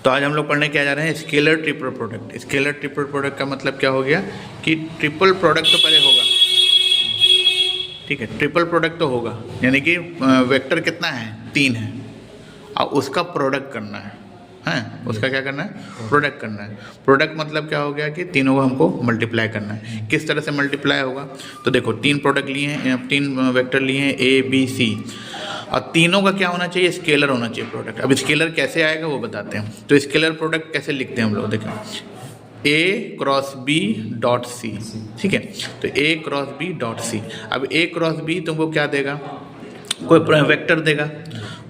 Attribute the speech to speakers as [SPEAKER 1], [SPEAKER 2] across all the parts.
[SPEAKER 1] तो आज हम लोग पढ़ने क्या जा रहे हैं, scalar triple product. Scalar triple product का मतलब क्या हो गया कि ट्रिपल प्रोडक्ट तो पहले होगा, ठीक है, ट्रिपल प्रोडक्ट तो होगा, यानी कि वेक्टर कितना है, 3 है, और उसका प्रोडक्ट करना है, उसका क्या करना है, प्रोडक्ट करना है। प्रोडक्ट मतलब क्या हो गया कि तीनों को हमको मल्टीप्लाई करना है। किस तरह से मल्टीप्लाई होगा, तो देखो 3 प्रोडक्ट लिए हैं, 3 वेक्टर लिए हैं A B C, और तीनों का क्या होना चाहिए, स्केलर होना चाहिए प्रोडक्ट। अब स्केलर कैसे आएगा वो बताते हैं। तो स्केलर प्रोडक्ट कैसे लिखते हैं हम लोग, देखें A cross B dot C, ठीक है, तो A cross B dot C। अब A क्रॉस B तुमको क्या देगा, कोई वेक्टर देगा,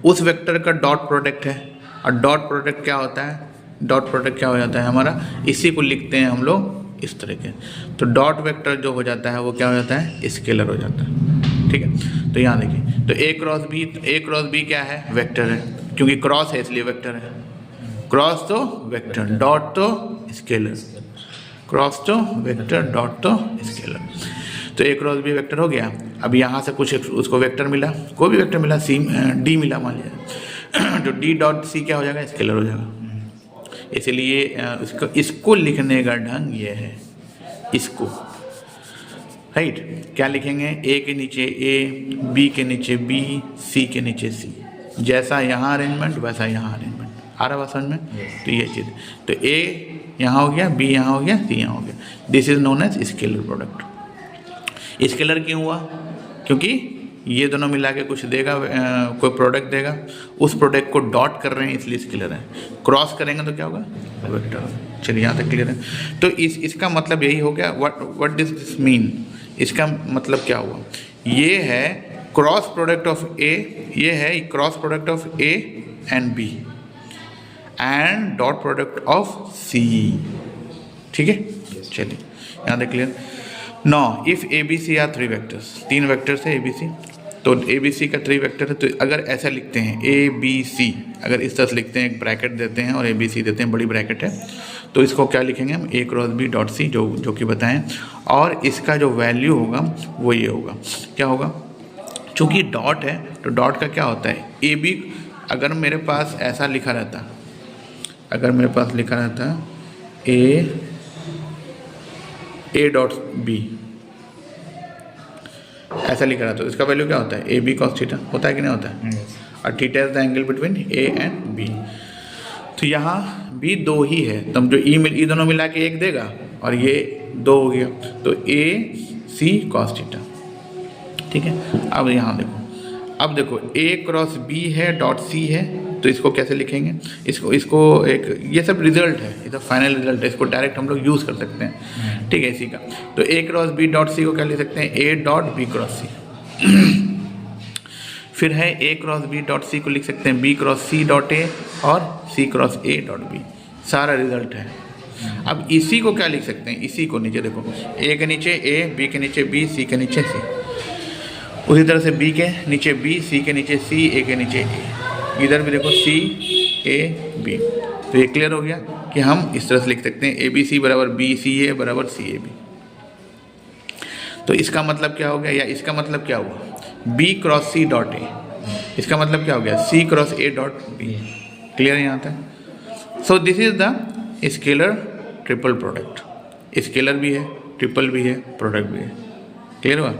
[SPEAKER 1] उस वेक्टर का डॉट प्रोडक्ट है, और डॉट प्रोडक्ट क्या होता है, डॉट प्रोडक्ट क्या हो जाता है हमारा, इसी को लिखते हैं हम लोग इस तरह के। तो डॉट वेक्टर जो हो जाता है वो क्या हो जाता है, स्केलर हो जाता है, ठीक है। तो यहाँ देखिए, तो A क्रॉस B क्या है, वेक्टर है, क्योंकि क्रॉस है इसलिए वेक्टर है, क्रॉस तो वेक्टर, डॉट तो स्केलर, क्रॉस तो वेक्टर, डॉट तो स्केलर। तो A क्रॉस B वेक्टर हो गया। अब यहाँ से कुछ उसको वेक्टर मिला, कोई भी वेक्टर मिला, D मिला मान लिया, तो D डॉट C क्या हो जाएगा, स्केलर हो जाएगा। इसलिए इसको लिखने का ढंग ये है, इसको, राइट, क्या लिखेंगे, A के नीचे A, B के नीचे B, C के नीचे C, जैसा यहाँ अरेंजमेंट वैसा यहाँ अरेंजमेंट। आ रहा बात समझ में? तो ये चीज़, तो A यहाँ हो गया, B यहाँ हो गया, C यहाँ हो गया। This is known as scalar product. Scalar क्यों हुआ, क्योंकि ये दोनों मिला के कुछ देगा, कोई प्रोडक्ट देगा, उस प्रोडक्ट को डॉट कर रहे हैं इसलिए स्केलर है। क्रॉस करेंगे तो क्या होगा, वेक्टर। चलिए यहाँ तक क्लियर है। तो इसका मतलब यही हो गया। व्हाट डज दिस मीन, इसका मतलब क्या हुआ, ये है क्रॉस प्रोडक्ट ऑफ A, ये है cross product of A and B and dot product of C, ठीक है। चलिए यहाँ तक clear. Now if ABC are 3 vectors, 3 vectors है ABC, तो ABC का 3 वेक्टर है, तो अगर ऐसा लिखते हैं ABC, अगर इस तरह से लिखते हैं, एक ब्रैकेट देते हैं और ABC देते हैं, बड़ी ब्रैकेट है, तो इसको क्या लिखेंगे हम, A cross B dot C, जो कि बताएं, और इसका जो वैल्यू होगा वो ये होगा, क्या होगा, चूँकि डॉट है तो डॉट का क्या होता है, AB, अगर मेरे पास ऐसा लिखा रहता, अगर मेरे पास लिखा रहता A डॉट B, ऐसा लिखा रहता, तो इसका वैल्यू क्या होता है, AB cos थीटा होता है कि नहीं होता है, और theta is the angle between A and B। तो यहाँ B 2 ही है, तो हम जो ई दोनों मिला के 1 देगा, और ये 2 हो गया, तो AC cos थीटा, ठीक है। अब यहाँ देखो, अब देखो A क्रॉस B है, डॉट C है, तो इसको कैसे लिखेंगे, इसको एक, ये सब रिजल्ट है, ये सब फाइनल रिजल्ट है, इसको डायरेक्ट हम लोग यूज़ कर सकते हैं, ठीक है, इसी का। तो A cross B dot C को क्या लिख सकते हैं, A dot B cross C। फिर है A cross B dot C को लिख सकते हैं B cross C dot A, और C cross A dot B, सारा रिजल्ट है। अब इसी को क्या लिख सकते हैं, इसी को नीचे देखो, A के नीचे A, B के नीचे B, C के नीचे C, उसी तरह से B के नीचे B, C के नीचे C, A के नीचे A, इधर भी देखो C A B। तो ये क्लियर हो गया कि हम इस तरह से लिख सकते हैं ABC बराबर BCA बराबर CAB। तो इसका मतलब क्या हो गया, या इसका मतलब क्या हुआ, B cross C dot A, इसका मतलब क्या हो गया, C cross A dot B। Clear है यहाँ तक? So this is the scalar triple product. Scalar भी है, ट्रिपल भी है, प्रोडक्ट भी है। क्लियर हुआ?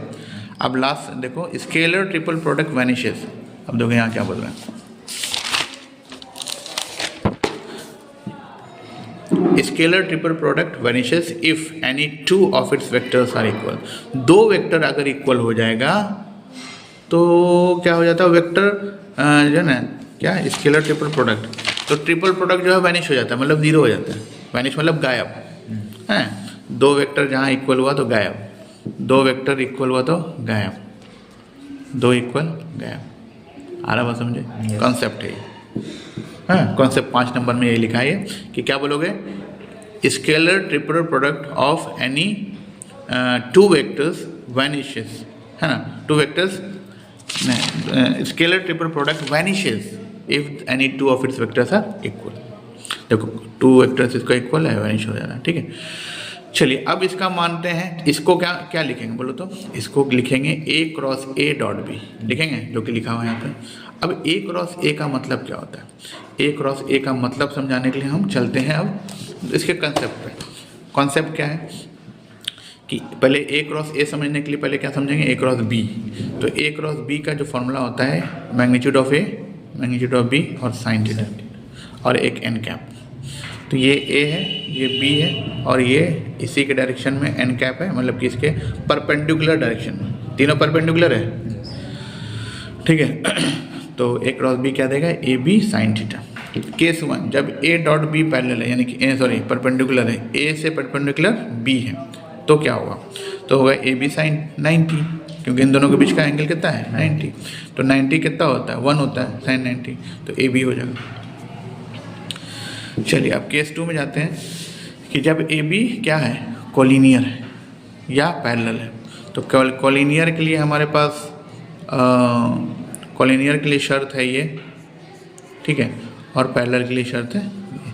[SPEAKER 1] अब लास्ट देखो, स्केलर ट्रिपल प्रोडक्ट वैनिशेस। अब देखो यहाँ क्या बोल रहे हैं, scalar triple product vanishes if any 2 of its vectors are equal. 2 vector अगर इक्वल हो जाएगा तो क्या हो जाता है, वेक्टर जो है ना, क्या, स्केलर ट्रिपल प्रोडक्ट, तो ट्रिपल प्रोडक्ट जो है वैनिश हो जाता है, मतलब 0 हो जाता है। वैनिश मतलब गायब है, 2 वेक्टर जहाँ इक्वल हुआ तो गायब, 2 वेक्टर इक्वल हुआ तो गायब, 2 इक्वल गायब। आ रहा बात समझे, कॉन्सेप्ट है। हाँ, कॉन्सेप्ट 5 नंबर में ये लिखा है कि क्या बोलोगे, scalar triple product of any 2 vectors vanishes, है ना, 2 vectors, scalar triple product vanishes if any 2 of its vectors are equal. देखो 2 वेक्टर्स इसका इक्वल है, वैनिश हो जा रहा है, ठीक है। चलिए अब इसका मानते हैं, इसको क्या क्या लिखेंगे बोलो तो, इसको लिखेंगे ए क्रॉस ए डॉट बी लिखेंगे, जो कि लिखा हुआ है यहाँ पे। अब ए क्रॉस ए का मतलब क्या होता है, ए क्रॉस ए का मतलब समझाने के लिए हम चलते हैं अब इसके कंसेप्ट पे। कॉन्सेप्ट क्या है कि पहले ए क्रॉस ए समझने के लिए पहले क्या समझेंगे, ए क्रॉस बी। तो ए क्रॉस बी का जो फॉर्मूला होता है magnitude of A, magnitude of B और साइन थीटा और एक एन कैप। तो ये ए है, ये बी है और ये इसी के डायरेक्शन में एन कैप है, मतलब कि इसके परपेंडिकुलर डायरेक्शन में, तीनों परपेंडिकुलर है, ठीक है। तो ए क्रॉस बी क्या देगा, A B sine theta. Case 1, जब ए डॉट बी पैरेलल है, यानी कि परपेंडिकुलर है, ए से परपेंडिकुलर बी है, तो क्या होगा, तो होगा ए बी साइन 90, क्योंकि इन दोनों के बीच का एंगल कितना है 90। तो 90 कितना होता है 1 होता है साइन 90, तो ए बी हो जाएगा। चलिए अब केस 2 में जाते हैं कि जब ए बी क्या है, कोलिनियर है या पैरेलल है। तो केवल कोलिनियर के लिए हमारे पास कोलिनियर के लिए शर्त है ये, ठीक है, और पैरेलल के लिए शर्त है ये।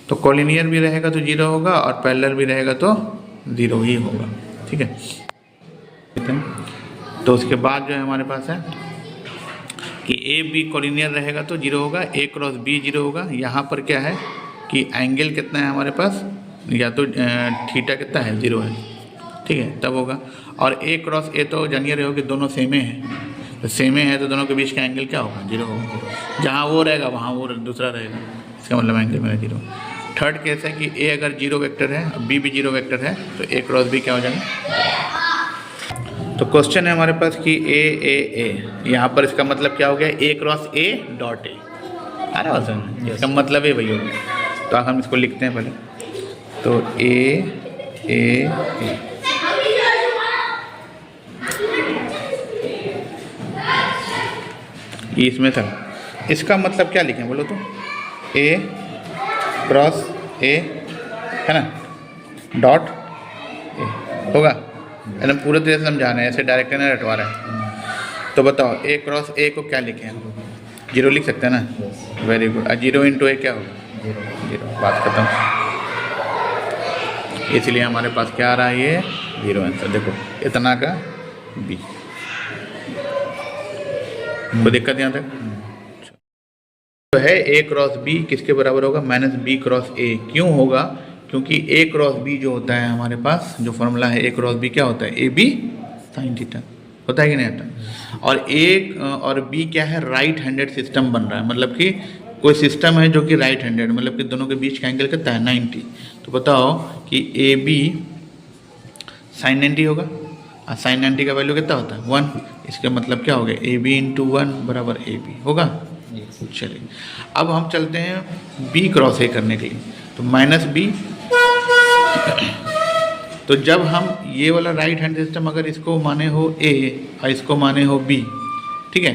[SPEAKER 1] तो कोलिनियर भी रहेगा तो 0 होगा और पैरेलल भी रहेगा तो 0 ही होगा, ठीक है। तो उसके बाद जो है हमारे पास है कि ए बी कोलिनियर रहेगा तो 0 होगा, ए क्रॉस बी 0 होगा। यहाँ पर क्या है कि एंगल कितना है हमारे पास, या तो थीटा कितना है 0 है, ठीक है, तब होगा। और ए क्रॉस ए तो जानिए रहे हो कि दोनों सेमे हैं, तो सेमे है तो दोनों के बीच का एंगल क्या होगा 0 होगा। जहाँ वो रहेगा वहाँ वो दूसरा रहेगा, इसका मतलब एंगल मेरा 0। थर्ड केस है कि ए अगर 0 वेक्टर है, बी भी 0 वेक्टर है, तो ए क्रॉस बी क्या हो जाएगा। तो क्वेश्चन है हमारे पास कि ए ए ए, यहाँ पर इसका मतलब क्या हो गया, ए क्रॉस ए डॉट ए, आ रहा है, इसका मतलब है वही हो गया। तो हम इसको लिखते हैं पहले, तो ए ए ए, इसमें था, इसका मतलब क्या लिखें बोलो तो, ए क्रॉस ए है ना डॉट ए होगा, एकदम पूरे तरह से समझा रहे हैं, ऐसे डायरेक्ट ना रटवा रहे हैं। तो बताओ ए क्रॉस ए को क्या लिखें हम, 0 लिख सकते हैं ना, वेरी गुड। 0 इंटू ए क्या होगा 0, बात खत्म। इसलिए हमारे पास क्या आ रहा है, ये 0 आंसर। देखो इतना का बी, कोई दिक्कत यहाँ तक तो है। ए क्रॉस बी किसके बराबर होगा, माइनस बी क्रॉस ए। क्यों होगा, क्योंकि ए क्रॉस बी जो होता है हमारे पास जो फॉर्मूला है, ए क्रॉस बी क्या होता है, ए बी साइन थीटा होता है कि नहीं होता। और ए और बी क्या है, राइट हैंडेड सिस्टम बन रहा है, मतलब कि कोई सिस्टम है जो कि राइट हैंडेड, मतलब कि दोनों के बीच का एंगल कितना है 90। तो बताओ कि ए बी साइन 90 होगा, और साइन 90 का वैल्यू कितना होता है 1। इसका मतलब क्या हो गया, ए बी इंटू 1 बराबर ए बी होगा। चलिए अब हम चलते हैं बी क्रॉस ए करने के लिए, तो माइनस बी। तो जब हम ये वाला राइट हैंड सिस्टम अगर इसको माने हो ए और इसको माने हो बी, ठीक है,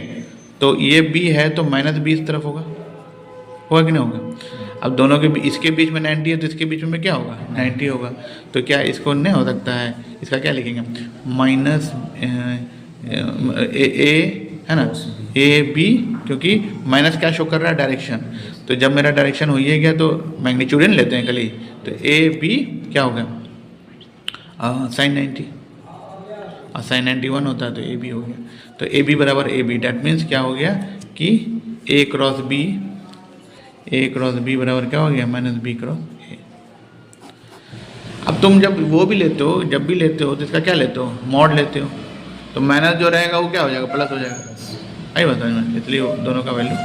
[SPEAKER 1] तो ये बी है तो माइनस बी इस तरफ होगा कि नहीं होगा। अब दोनों के इसके बीच में 90 है तो इसके बीच में क्या होगा 90 होगा। तो क्या इसको नहीं हो सकता है, इसका क्या लिखेंगे माइनस ए है ना, ए बी, क्योंकि माइनस क्या शो कर रहा है डायरेक्शन। तो जब मेरा डायरेक्शन हो ही गया तो मैग्नीट्यूड ही लेते हैं खाली, तो ए बी क्या हो गया साइन 90, और साइन 91 होता है तो ए बी हो गया। तो ए बी बराबर ए बी, डैट मीन्स क्या हो गया कि ए क्रॉस बी बराबर क्या हो गया माइनस बी क्रॉस ए। अब तुम जब वो भी लेते हो, जब भी लेते हो तो इसका क्या लेते हो, मॉड लेते हो, तो माइनस जो रहेगा वो क्या हो जाएगा प्लस हो जाएगा, आई बताइए, इसलिए दोनों का वैल्यू